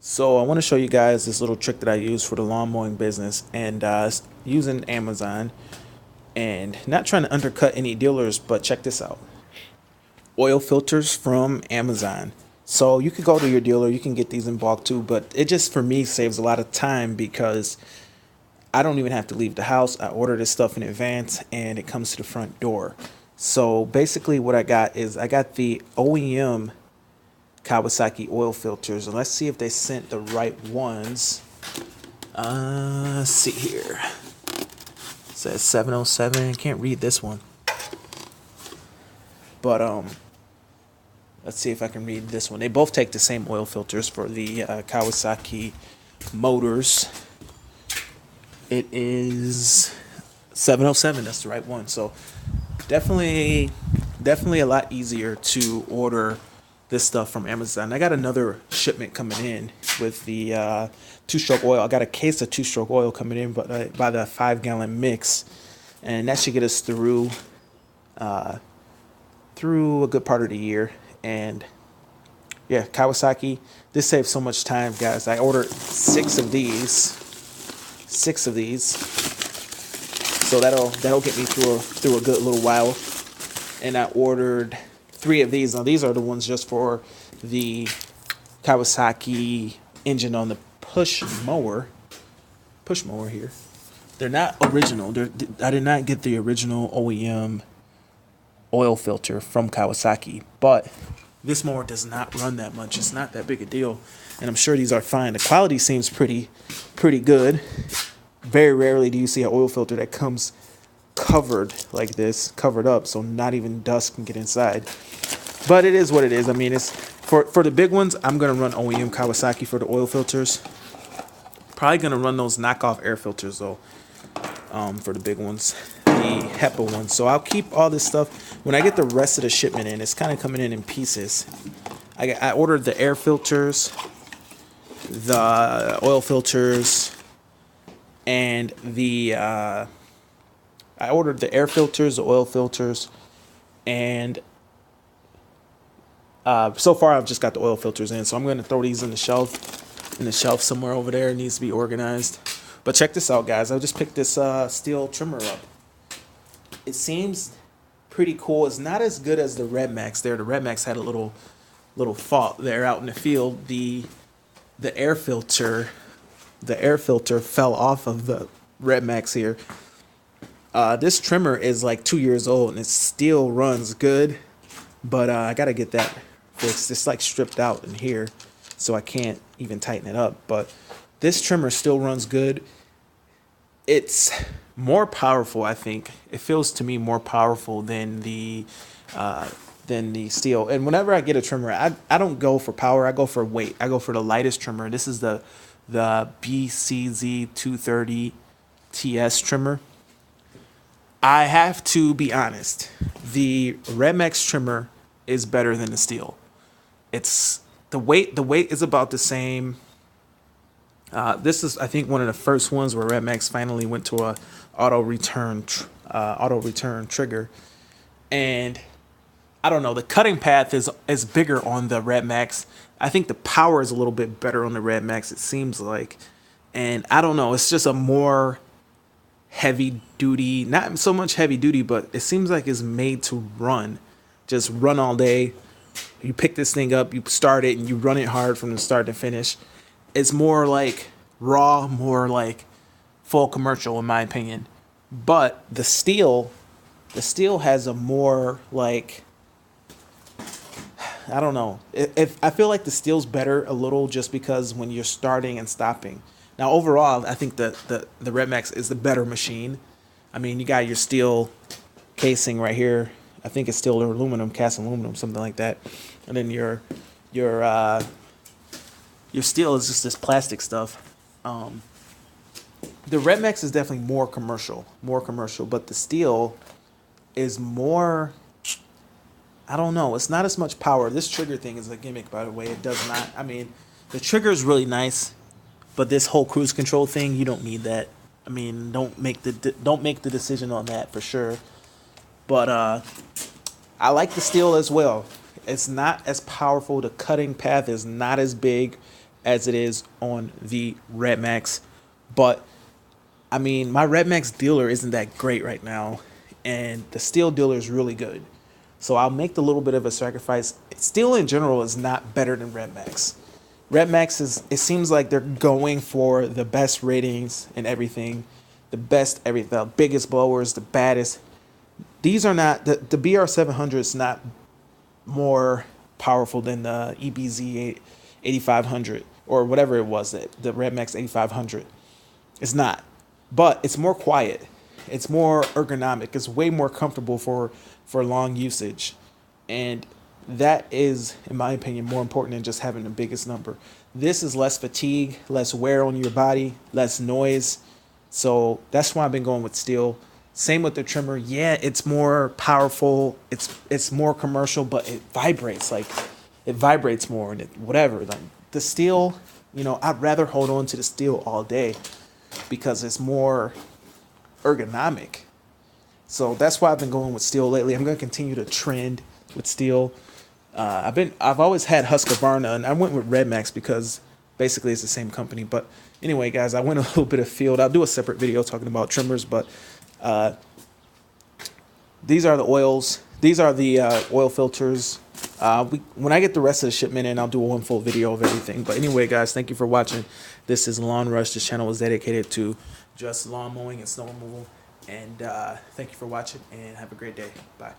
So I want to show you guys this little trick that I use for the lawn mowing business, and using Amazon, and not trying to undercut any dealers, but check this out. Oil filters from Amazon. So you could go to your dealer, you can get these in bulk too, but it just for me saves a lot of time because I don't even have to leave the house. I order this stuff in advance and it comes to the front door. So basically what I got is I got the OEM Kawasaki oil filters, and let's see if they sent the right ones. Let's see here. It says 707. Can't read this one, but let's see if I can read this one. They both take the same oil filters for the Kawasaki motors. It is 707. That's the right one. So definitely a lot easier to order this stuff from Amazon. I got another shipment coming in with the two-stroke oil. I got a case of two-stroke oil coming in, but by the 5-gallon mix, and that should get us through a good part of the year. And yeah, Kawasaki. This saves so much time, guys. I ordered six of these, so that'll get me through a good little while. And I ordered 3 of these. Now these are the ones just for the Kawasaki engine on the push mower here. They're not original. I did not get the original OEM oil filter from Kawasaki, but this mower does not run that much. It's not that big a deal, and I'm sure these are fine. The quality seems pretty good. Very rarely do you see an oil filter that comes covered like this, covered up, so not even dust can get inside. But it is what it is. I mean, it's for the big ones. I'm gonna run OEM Kawasaki for the oil filters. Probably gonna run those knockoff air filters though, for the big ones, the HEPA ones. So I'll keep all this stuff. When I get the rest of the shipment in, it's kind of coming in pieces. I ordered the air filters, the oil filters, and the I ordered the air filters, the oil filters, and so far I've just got the oil filters in. So I'm going to throw these in the shelf somewhere over there. It needs to be organized. But check this out, guys. I just picked this steel trimmer up. It seems pretty cool. It's not as good as the Red Max there. The Red Max had a little fault there out in the field. The air filter fell off of the Red Max here. This trimmer is like 2 years old and it still runs good, but I gotta get that fixed. It's like stripped out in here, so I can't even tighten it up. But this trimmer still runs good. It's more powerful, I think. It feels to me more powerful than the steel. And whenever I get a trimmer, I don't go for power. I go for weight. I go for the lightest trimmer. This is the BCZ 230 TS trimmer. I have to be honest. The Red Max trimmer is better than the steel. It's the weight. The weight is about the same. This is, I think, one of the first ones where Red Max finally went to a auto return trigger, and I don't know. The cutting path is bigger on the Red Max. I think the power is a little bit better on the Red Max. It seems like, and I don't know. It's just a more heavy duty, not so much heavy duty, but it seems like it's made to run, just run all day. You pick this thing up, you start it, and you run it hard from the start to finish. It's more like raw, more like full commercial, in my opinion. But the steel has a more like, I don't know. If I feel like the steel's better a little, just because when you're starting and stopping. Now, overall, I think the Red Max is the better machine. I mean, you got your steel casing right here. I think it's steel or aluminum, cast aluminum, something like that. And then your steel is just this plastic stuff. The Red Max is definitely more commercial, but the steel is more, I don't know. It's not as much power. This trigger thing is a gimmick, by the way. It does not. I mean, the trigger is really nice, but this whole cruise control thing, you don't need that. I mean, don't make the decision on that for sure. But I like the steel as well. It's not as powerful. The cutting path is not as big. as it is on the Red Max. But I mean, my Red Max dealer isn't that great right now, and the Steel dealer is really good. So I'll make the little bit of a sacrifice. Steel in general is not better than Red Max. Red Max is, it seems like they're going for the best ratings and everything, the best everything, the biggest blowers, the baddest. These are not, the BR700 is not more powerful than the EBZ 8500 or whatever it was, the Red Max 8500. It's not, but it's more quiet. It's more ergonomic. It's way more comfortable for long usage, and that is, in my opinion, more important than just having the biggest number. This is less fatigue, less wear on your body, less noise. So that's why I've been going with Steel. Same with the trimmer. Yeah, it's more powerful. It's more commercial, but it vibrates. Like, it vibrates more and whatever. Like the Steel, you know, I'd rather hold on to the Steel all day because it's more ergonomic. So that's why I've been going with Steel lately. I'm going to continue to trend with Steel. I've always had Husqvarna, and I went with Red Max because basically it's the same company. But anyway, guys, I went a little bit afield. I'll do a separate video talking about trimmers, but these are the oils. These are the oil filters. When I get the rest of the shipment in, I'll do one full video of everything. But anyway, guys, thank you for watching. This is Lawn Rush. This channel is dedicated to just lawn mowing and snow removal. And thank you for watching, and have a great day. Bye.